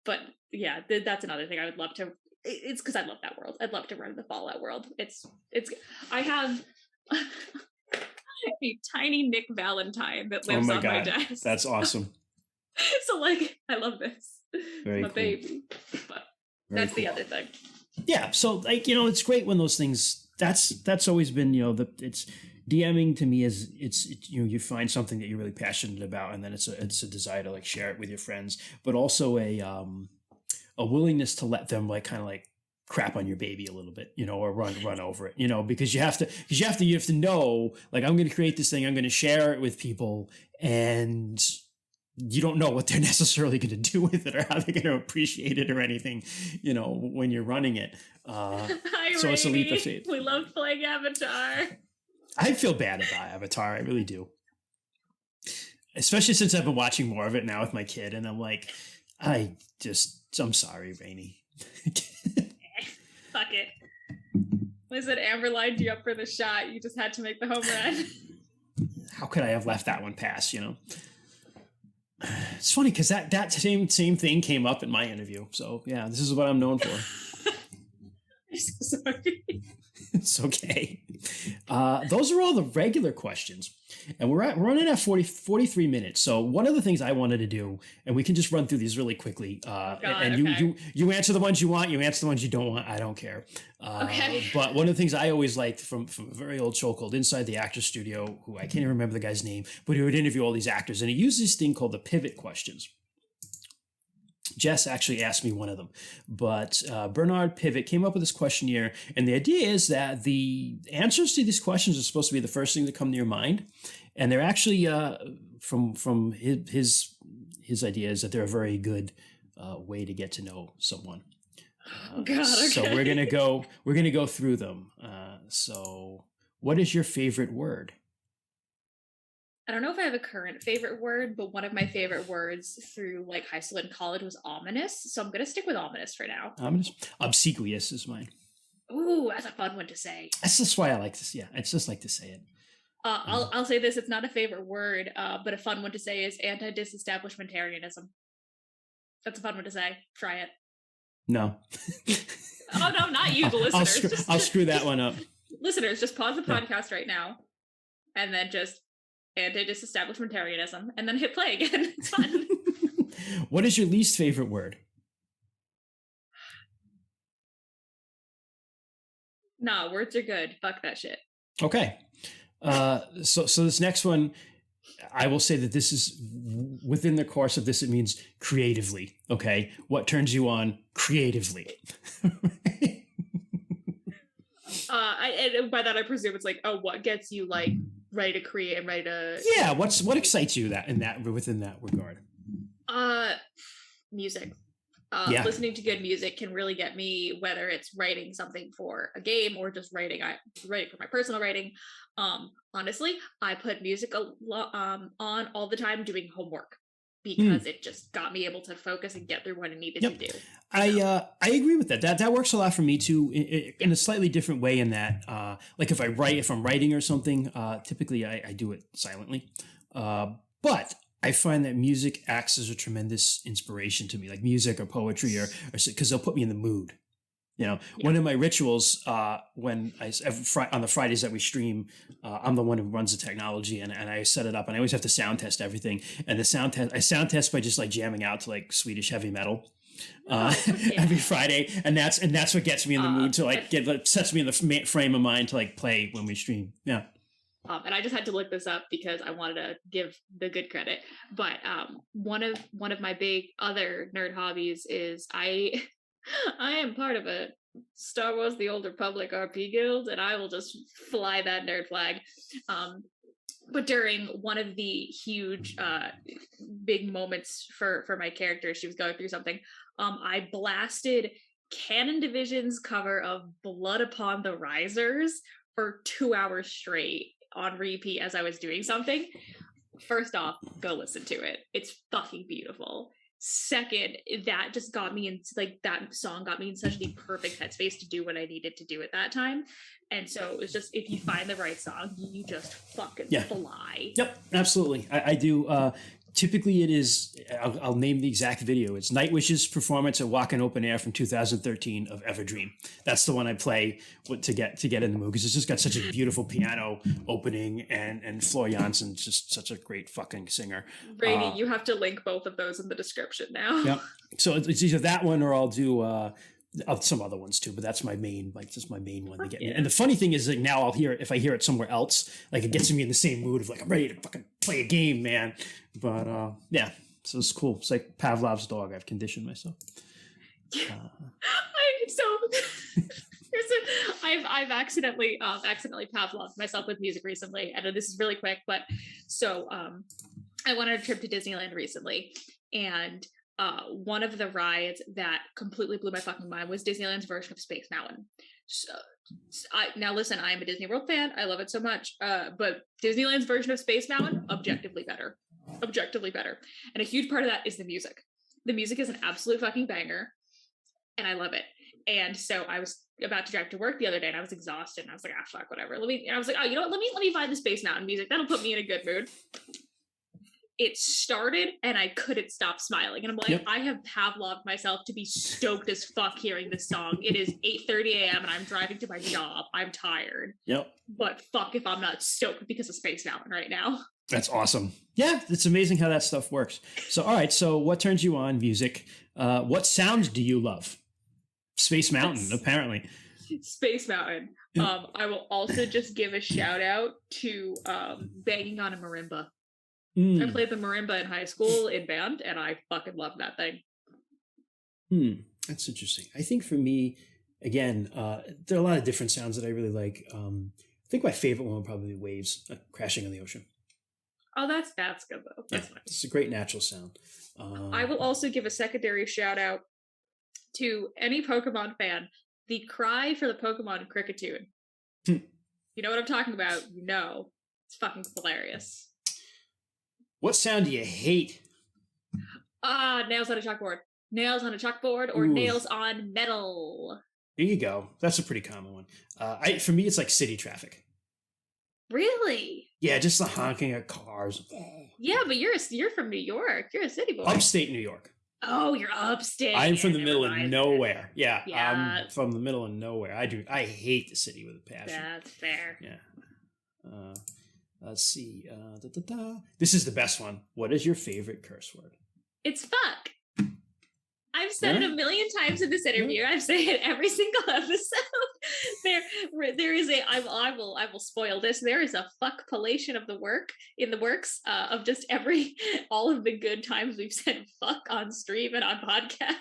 But yeah, that's another thing I would love to. It's because I love that world. I'd love to run the Fallout world. I have a tiny Nick Valentine that lives on my desk. That's awesome. So like, I love this. Very my cool. baby. But that's the other thing. Yeah. So like, you know, it's great when those things. That's always been, you know, it's. DMing to me is it's you know, you find something that you're really passionate about, and then it's a desire to like share it with your friends, but also a willingness to let them like kind of like crap on your baby a little bit, you know, or run over it, you know, because you have to know, like, I'm going to create this thing, I'm going to share it with people, and you don't know what they're necessarily going to do with it or how they're going to appreciate it or anything, you know, when you're running it. Hi, so it's a leap of faith. We love playing Avatar. I feel bad about Avatar. I really do. Especially since I've been watching more of it now with my kid, and I'm like, I'm sorry, Rainey. Fuck it. Was it Amber lined you up for the shot? You just had to make the home run. How could I have left that one pass, you know? It's funny because that same thing came up in my interview. So yeah, this is what I'm known for. I'm so sorry. It's okay. Those are all the regular questions. And we're running at 43 minutes. So one of the things I wanted to do, and we can just run through these really quickly. You answer the ones you want, you answer the ones you don't want. I don't care. Okay. But one of the things I always liked from a very old show called Inside the Actors Studio, who I can't even remember the guy's name, but he would interview all these actors, and he used this thing called the pivot questions. Jess actually asked me one of them, but Bernard Pivot came up with this questionnaire, and the idea is that the answers to these questions are supposed to be the first thing that come to your mind, and they're actually from his idea is that they're a very good way to get to know someone. God, okay. So we're gonna go through them. So, what is your favorite word? I don't know if I have a current favorite word, but one of my favorite words through like high school and college was ominous. So I'm going to stick with ominous for now. Ominous? Obsequious is mine. Ooh, that's a fun one to say. That's just why I like this. Yeah, it's just like to say it. I'll say this. It's not a favorite word, but a fun one to say is anti-disestablishmentarianism. That's a fun one to say. Try it. No. Oh, no, not you, the listeners. I'll screw that one up. Listeners, just pause the podcast right now and then just anti-disestablishmentarianism, and then hit play again. It's fun. What is your least favorite word? Nah, words are good. Fuck that shit. Okay. So this next one, I will say that this is within the course of this. It means creatively. Okay. What turns you on creatively? And by that I presume it's like, oh, what gets you like ready to create and ready to. Yeah. What excites you within that regard? Music. Yeah. Listening to good music can really get me, whether it's writing something for a game or just writing for my personal writing. Honestly, I put music on all the time doing homework because it just got me able to focus and get through what I needed to do. I agree with that. That works a lot for me too, in a slightly different way. In that, like if I'm writing or something, typically I do it silently, but I find that music acts as a tremendous inspiration to me, like music or poetry, or because they'll put me in the mood. One of my rituals when on the Fridays that we stream, I'm the one who runs the technology and I set it up, and I always have to sound test everything. And I sound test by just like jamming out to like Swedish heavy metal every Friday, and that's what gets me in the mood to like sets me in the frame of mind to like play when we stream. Yeah. And I just had to look this up because I wanted to give the good credit. But one of my big other nerd hobbies is I am part of a Star Wars: The Old Republic RP guild, and I will just fly that nerd flag. But during one of the huge big moments for my character, she was going through something. I blasted Canon Division's cover of Blood Upon the Risers for 2 hours straight on repeat as I was doing something. First off, go listen to it. It's fucking beautiful. Second, that just got me in, like, that song got me in such the perfect headspace to do what I needed to do at that time. And so it was just, if you find the right song, you just fucking fly. Yep, absolutely. I do. Typically it is, I'll name the exact video. It's Nightwish's performance at Walk in Open Air from 2013 of Everdream. That's the one I play to get in the mood, because it's just got such a beautiful piano opening, and Floor Janssen's just such a great fucking singer. Brady, you have to link both of those in the description now. Yep. So it's either that one or I'll do some other ones too, but that's my main, like, just my main one to get me. And the funny thing is, like, now I'll hear it, if I hear it somewhere else, like, it gets me in the same mood of like, I'm ready to fucking play a game, man. But yeah, so it's cool. It's like Pavlov's dog. I've conditioned myself. I've accidentally Pavloved myself with music recently. I know this is really quick, but so I went on a trip to Disneyland recently, and one of the rides that completely blew my fucking mind was Disneyland's version of Space Mountain. So, now listen, I am a Disney World fan. I love it so much. But Disneyland's version of Space Mountain, objectively better. And a huge part of that is the music. The music is an absolute fucking banger, and I love it. And so I was about to drive to work the other day, and I was exhausted, and I was like, fuck, whatever. I was like, you know what? Let me find the Space Mountain music. That'll put me in a good mood. It started and I couldn't stop smiling. And I'm like, I have Pavloved myself to be stoked as fuck hearing this song. It is 8:30 a.m. and I'm driving to my job. I'm tired. Yep. But fuck if I'm not stoked because of Space Mountain right now. That's awesome. Yeah, it's amazing how that stuff works. So, all right. So what turns you on? Music. What sounds do you love? Space Mountain, apparently. Space Mountain. I will also just give a shout out to banging on a marimba. I played the marimba in high school in band, and I fucking love that thing. That's interesting. I think for me, again, there are a lot of different sounds that I really like. I think my favorite one would probably be waves crashing on the ocean. Oh, that's good though. That's nice. It's a great natural sound. I will also give a secondary shout out to any Pokemon fan. The cry for the Pokemon Cricketune. You know what I'm talking about? You know, it's fucking hilarious. What sound do you hate? Nails on a chalkboard. Nails on a chalkboard, or nails on metal. There you go. That's a pretty common one. For me, it's like city traffic. Really? Yeah, just the honking of cars. Yeah, but you're from New York. You're a city boy. Upstate New York. Oh, you're upstate. I'm from the middle of nowhere. Yeah, I'm from the middle of nowhere. I hate the city with a passion. That's fair. Yeah. Let's see. This is the best one. What is your favorite curse word? It's fuck. I've said it a million times in this interview. I've said it every single episode. There is a. I will spoil this. There is a fuck collation of the works of just all of the good times we've said fuck on stream and on podcast,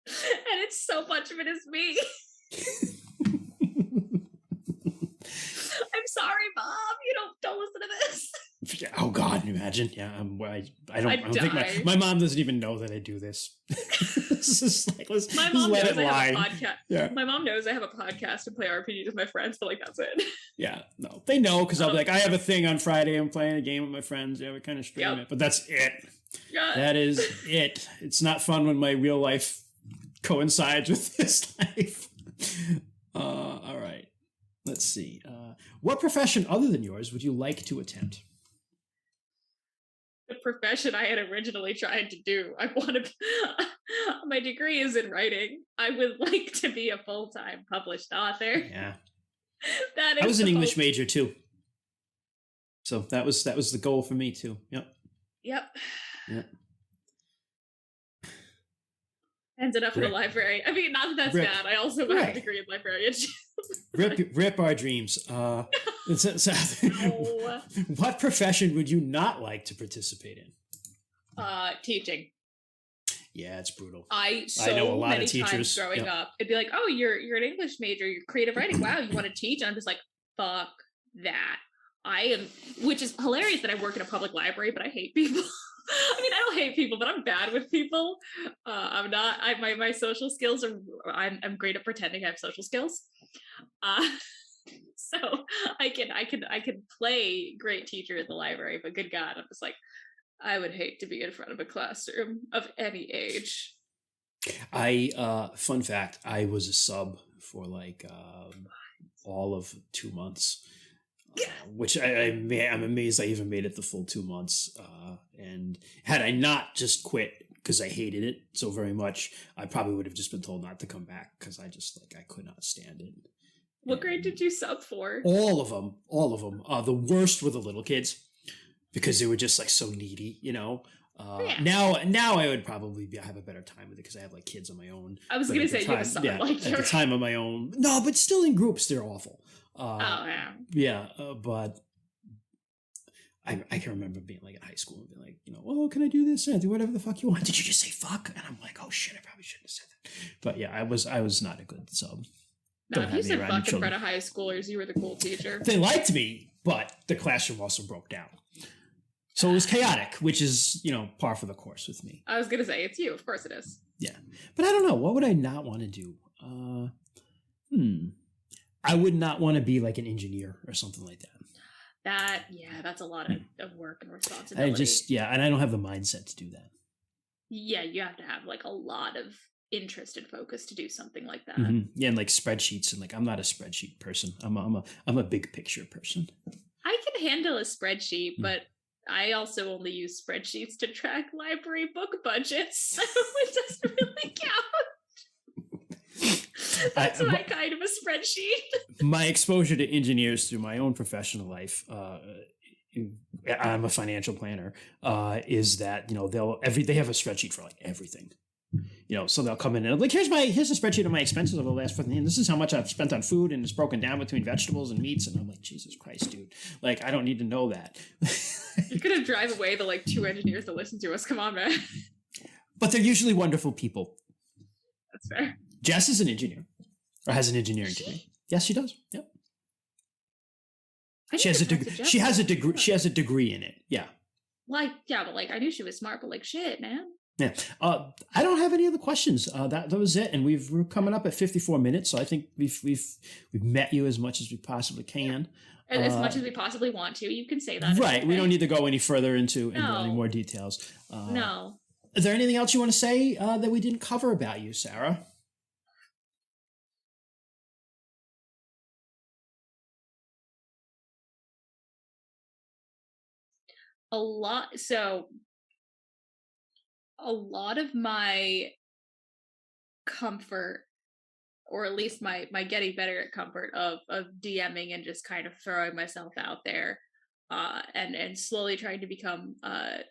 and it's so much of it is me. I'm sorry, Mom. You don't listen to this. Oh God, imagine. Yeah, I don't think my mom doesn't even know that I do this. This is like, my mom knows I have a podcast. Yeah. My mom knows I have a podcast and play RPGs with my friends, but like that's it. Yeah, no, they know because I'll be like, I have a thing on Friday. I'm playing a game with my friends. Yeah, we kind of stream it, but that's it. Yeah. That is it. It's not fun when my real life coincides with this life. All right. Let's see. What profession other than yours would you like to attempt? The profession I had originally tried to do. My degree is in writing. I would like to be a full-time published author. Yeah. I was an English major too. So that was the goal for me too. Yep. Yep. Ended up in a library. I mean, not that that's bad. I also have a degree in librarianship. Rip our dreams. What profession would you not like to participate in? Teaching. Yeah, it's brutal. I know a lot of teachers growing up. It'd be like, oh, you're an English major, you're creative writing. Wow, you want to teach? And I'm just like, fuck that. Which is hilarious that I work in a public library, but I hate people. I mean, I don't hate people, but I'm bad with people. I'm not. My social skills are. I'm great at pretending I have social skills. So I can play great teacher at the library, but good God, I'm just like, I would hate to be in front of a classroom of any age. Fun fact, I was a sub for like all of 2 months. Which I'm amazed I even made it the full 2 months. And had I not just quit because I hated it so very much, I probably would have just been told not to come back because I could not stand it. What grade did you sub for? All of them. The worst were the little kids because they were just like so needy, you know. Now I would probably have a better time with it because I have like kids of my own. I was gonna say you have a son like at the time of my own. No, but still in groups they're awful. But I can remember being like in high school and being like, you know, oh, can I do this? Yeah, do whatever the fuck you want. Did you just say fuck? And I'm like, oh shit, I probably shouldn't have said that. But yeah, I was not a good sub. No, if you said fuck in front of high schoolers, you were the cool teacher. They liked me, but the classroom also broke down. So it was chaotic, which is, you know, par for the course with me. I was going to say, it's you. Of course it is. Yeah. But I don't know. What would I not want to do? I would not want to be like an engineer or something like that. That's a lot of work and responsibility. And I don't have the mindset to do that. Yeah, you have to have like a lot of interest and focus to do something like that. Mm-hmm. Yeah, and like spreadsheets, and like I'm not a spreadsheet person. I'm a big picture person. I can handle a spreadsheet, but I also only use spreadsheets to track library book budgets, so it doesn't really count. That's my kind of a spreadsheet. My exposure to engineers through my own professional life, I'm a financial planner, is that, you know, they have a spreadsheet for like everything. You know, so they'll come in and like, here's a spreadsheet of my expenses over the last 15 years. This is how much I've spent on food, and it's broken down between vegetables and meats. And I'm like, Jesus Christ, dude. Like, I don't need to know that. You're going to drive away the like 2 engineers that listen to us. Come on, man. But they're usually wonderful people. That's fair. Jess is an engineer, or has an engineering degree. Yes, she does. Yep. She has a degree. She has a degree in it. Yeah. Like, yeah, but like I knew she was smart, but like shit, man. Yeah. I don't have any other questions. That was it, and we're coming up at 54 minutes, so I think we've met you as much as we possibly can. And as much as we possibly want to. You can say that. Right. We don't need to go any further into any more details. No. Is there anything else you want to say that we didn't cover about you, Sarah? A lot of my comfort, or at least my getting better at comfort of DMing and just kind of throwing myself out there, and slowly trying to become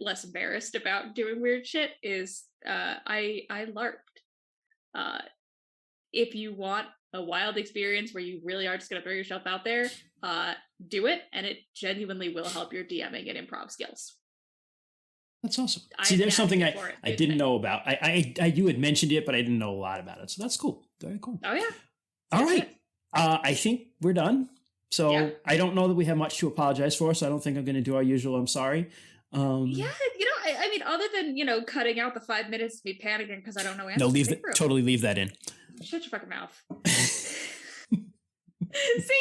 less embarrassed about doing weird shit is I LARPed. If you want a wild experience where you really are just going to throw yourself out there, do it, and it genuinely will help your DMing and improv skills. That's awesome. See, there's something I didn't know about. You had mentioned it, but I didn't know a lot about it. So that's cool. Very cool. Oh, yeah. All right. I think we're done. So yeah. I don't know that we have much to apologize for, so I don't think I'm going to do our usual I'm sorry. Yeah, I mean, other than, cutting out the 5 minutes of me panicking because I don't know answers. No, totally leave that in. Shut your fucking mouth. See,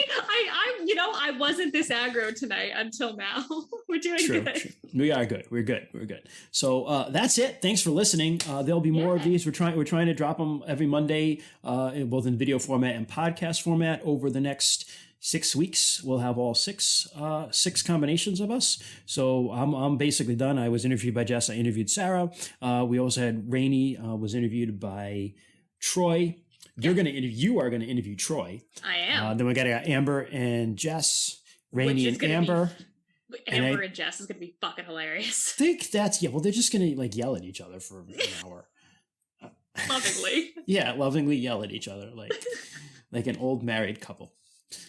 I wasn't this aggro tonight until now. We're doing good. True. We are good. We're good. So that's it. Thanks for listening. There'll be more of these. We're trying to drop them every Monday, both in video format and podcast format over the next 6 weeks. We'll have all six combinations of us. So I'm basically done. I was interviewed by Jess. I interviewed Sara. We also had Rainey was interviewed by Troy. You are going to interview Troy. I am. Then we got Amber and Jess, Rainey and Amber. Amber and Jess is going to be fucking hilarious. I think well, they're just going to yell at each other for an hour. Lovingly. Yeah, lovingly yell at each other like an old married couple.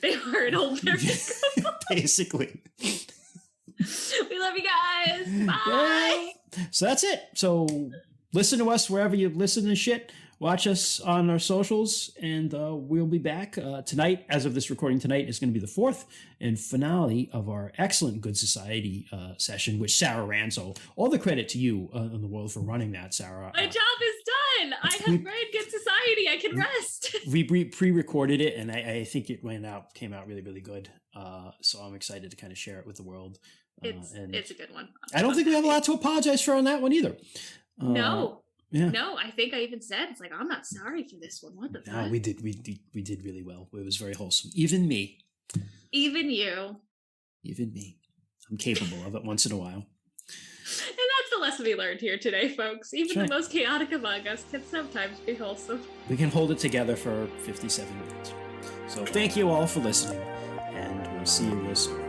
They are an old married couple. Basically. We love you guys. Bye. Yeah. So that's it. So listen to us wherever you listen to shit. Watch us on our socials, and we'll be back tonight. As of this recording tonight is going to be the 4th and finale of our excellent Good Society session, which Sara ran. So all the credit to you in the world for running that, Sara. My job is done. I have ran Good Society. I can rest. We pre-recorded it, and I think it came out really, really good. So I'm excited to kind of share it with the world. It's a good one. I don't think we have a lot to apologize for on that one either. No. Yeah. No, I think I even said, it's like, I'm not sorry for this one. What the fuck? No, we did really well. It was very wholesome. Even me. Even you. Even me. I'm capable of it once in a while. And that's the lesson we learned here today, folks. Even the most chaotic among us can sometimes be wholesome. We can hold it together for 57 minutes. So thank you all for listening, and we'll see you real soon.